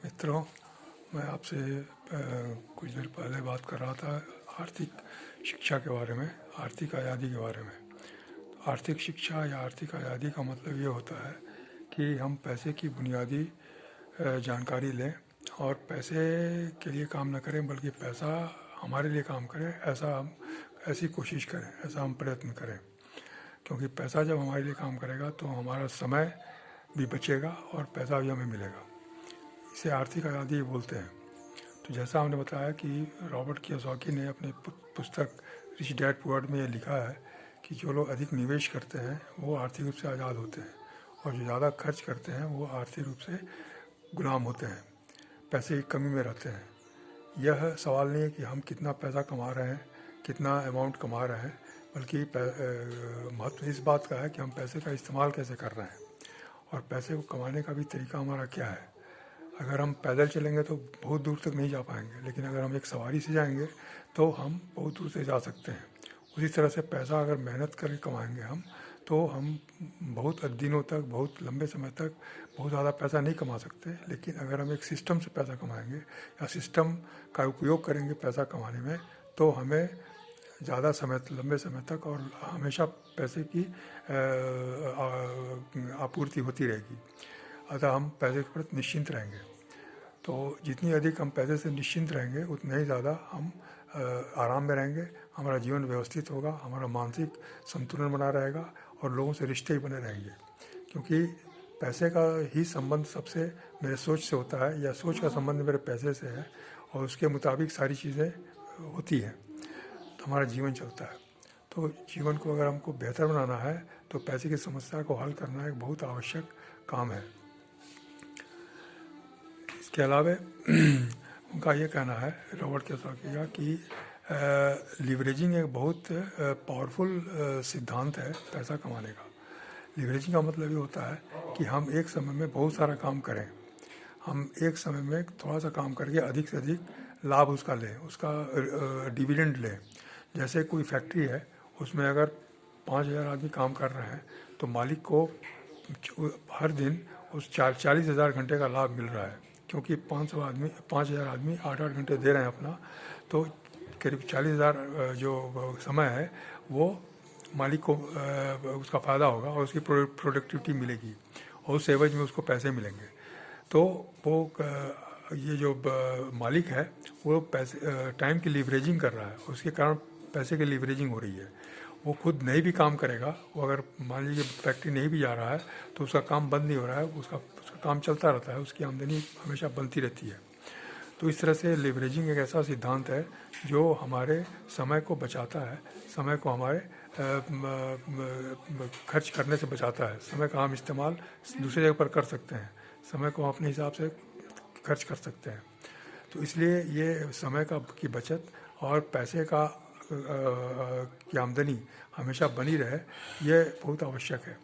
मित्रों, मैं आपसे कुछ देर पहले बात कर रहा था आर्थिक शिक्षा के बारे में, आर्थिक आज़ादी के बारे में। आर्थिक शिक्षा या आर्थिक आज़ादी का मतलब ये होता है कि हम पैसे की बुनियादी जानकारी लें और पैसे के लिए काम न करें, बल्कि पैसा हमारे लिए काम करे, ऐसी कोशिश करें, ऐसा हम प्रयत्न करें। क्योंकि पैसा जब हमारे लिए काम करेगा तो हमारा समय भी बचेगा और पैसा भी हमें मिलेगा। इसे आर्थिक आज़ादी बोलते हैं। तो जैसा हमने बताया कि रॉबर्ट कियोसाकी ने अपनी पुस्तक रिच डैड पुअर डैड में ये लिखा है कि जो लोग अधिक निवेश करते हैं वो आर्थिक रूप से आज़ाद होते हैं, और जो ज़्यादा खर्च करते हैं वो आर्थिक रूप से गुलाम होते हैं, पैसे की कमी में रहते हैं। यह सवाल नहीं है कि हम कितना पैसा कमा रहे हैं, कितना अमाउंट कमा रहे हैं, बल्कि महत्व इस बात का है कि हम पैसे का इस्तेमाल कैसे कर रहे हैं और पैसे को कमाने का भी तरीका हमारा क्या है। अगर हम पैदल चलेंगे तो बहुत दूर तक नहीं जा पाएंगे, लेकिन अगर हम एक सवारी से जाएंगे तो हम बहुत दूर से जा सकते हैं। उसी तरह से पैसा अगर मेहनत करके कमाएंगे हम, तो हम बहुत दिनों तक, बहुत लंबे समय तक बहुत ज़्यादा पैसा नहीं कमा सकते। लेकिन अगर हम एक सिस्टम से पैसा कमाएंगे या सिस्टम का उपयोग करेंगे पैसा कमाने में, तो हमें ज़्यादा समय, लंबे समय तक और हमेशा पैसे की आपूर्ति होती रहेगी। अतः हम पैसे के प्रति निश्चिंत रहेंगे। तो जितनी अधिक हम पैसे से निश्चिंत रहेंगे उतना ही ज़्यादा हम आराम में रहेंगे, हमारा जीवन व्यवस्थित होगा, हमारा मानसिक संतुलन बना रहेगा और लोगों से रिश्ते ही बने रहेंगे। क्योंकि पैसे का ही संबंध सबसे मेरे सोच से होता है, या सोच का संबंध मेरे पैसे से है, और उसके मुताबिक सारी चीज़ें होती हैं, तो हमारा जीवन चलता है। तो जीवन को अगर हमको बेहतर बनाना है तो पैसे की समस्या को हल करना एक बहुत आवश्यक काम है। इसके अलावा उनका ये कहना है, रॉबर्ट कियोसाकी का, कि लिवरेजिंग एक बहुत पावरफुल सिद्धांत है पैसा कमाने का। लिवरेजिंग का मतलब ये होता है कि हम एक समय में बहुत सारा काम करें, हम एक समय में थोड़ा सा काम करके अधिक से अधिक लाभ उसका लें, उसका डिविडेंड लें। जैसे कोई फैक्ट्री है, उसमें अगर 5,000 आदमी काम कर रहे हैं तो मालिक को हर दिन उस 40,000 घंटे का लाभ मिल रहा है, क्योंकि 5,000 आदमी 8-8 घंटे दे रहे हैं अपना, तो करीब 40,000 जो समय है वो मालिक को उसका फ़ायदा होगा और उसकी प्रोडक्टिविटी मिलेगी और उस एवज में उसको पैसे मिलेंगे। तो वो ये जो मालिक है वो पैसे टाइम की लीवरेजिंग कर रहा है, उसके कारण पैसे की लीवरेजिंग हो रही है। वो खुद नहीं भी काम करेगा, वो अगर मान लीजिए फैक्ट्री नहीं भी जा रहा है तो उसका काम बंद नहीं हो रहा है, उसका काम चलता रहता है, उसकी आमदनी हमेशा बनती रहती है। तो इस तरह से लिवरेजिंग एक ऐसा सिद्धांत है जो हमारे समय को बचाता है, समय को हमारे खर्च करने से बचाता है। समय का हम इस्तेमाल दूसरी जगह पर कर सकते हैं, समय को हम अपने हिसाब से खर्च कर सकते हैं। तो इसलिए ये समय की बचत और पैसे की आमदनी हमेशा बनी रहे, ये बहुत आवश्यक है,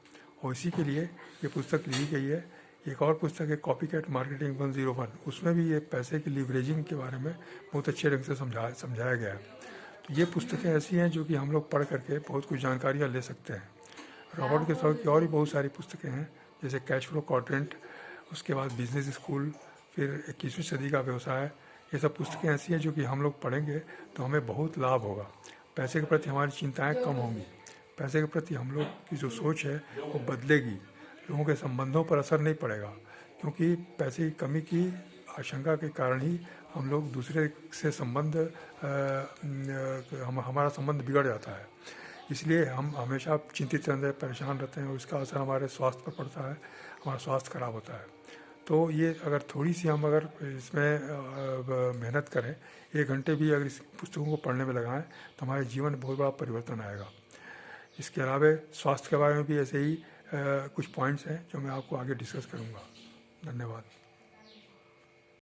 और इसी के लिए ये पुस्तक लिखी गई है। एक और पुस्तक है कॉपीकैट मार्केटिंग 101, उसमें भी ये पैसे की लीवरेजिंग के बारे में बहुत अच्छे ढंग से समझाया गया है। तो ये पुस्तकें ऐसी हैं जो कि हम लोग पढ़ करके बहुत कुछ जानकारियाँ ले सकते हैं। रॉबर्ट कियोसाकी की और भी बहुत सारी पुस्तकें हैं, जैसे कैश फ्लो क्वाड्रेंट, उसके बाद बिजनेस स्कूल, फिर 21वीं सदी का व्यवसाय। ये सब पुस्तकें ऐसी हैं जो कि हम लोग पढ़ेंगे तो हमें बहुत लाभ होगा। पैसे के प्रति हमारी चिंताएं कम होंगी, पैसे के प्रति हम लोग की जो सोच है वो बदलेगी, लोगों के संबंधों पर असर नहीं पड़ेगा, क्योंकि पैसे की कमी की आशंका के कारण ही हम लोग दूसरे से हमारा संबंध बिगड़ जाता है। इसलिए हम हमेशा चिंतित रहते हैं, परेशान रहते हैं, और इसका असर हमारे स्वास्थ्य पर पड़ता है, हमारा स्वास्थ्य खराब होता है। तो ये अगर थोड़ी सी हम अगर इसमें मेहनत करें, 1 घंटे भी अगर इस पुस्तकों को पढ़ने में लगाएं, तो हमारे जीवन में बहुत बड़ा परिवर्तन आएगा। इसके अलावा स्वास्थ्य के बारे में भी ऐसे ही कुछ पॉइंट्स हैं जो मैं आपको आगे डिस्कस करूँगा। धन्यवाद।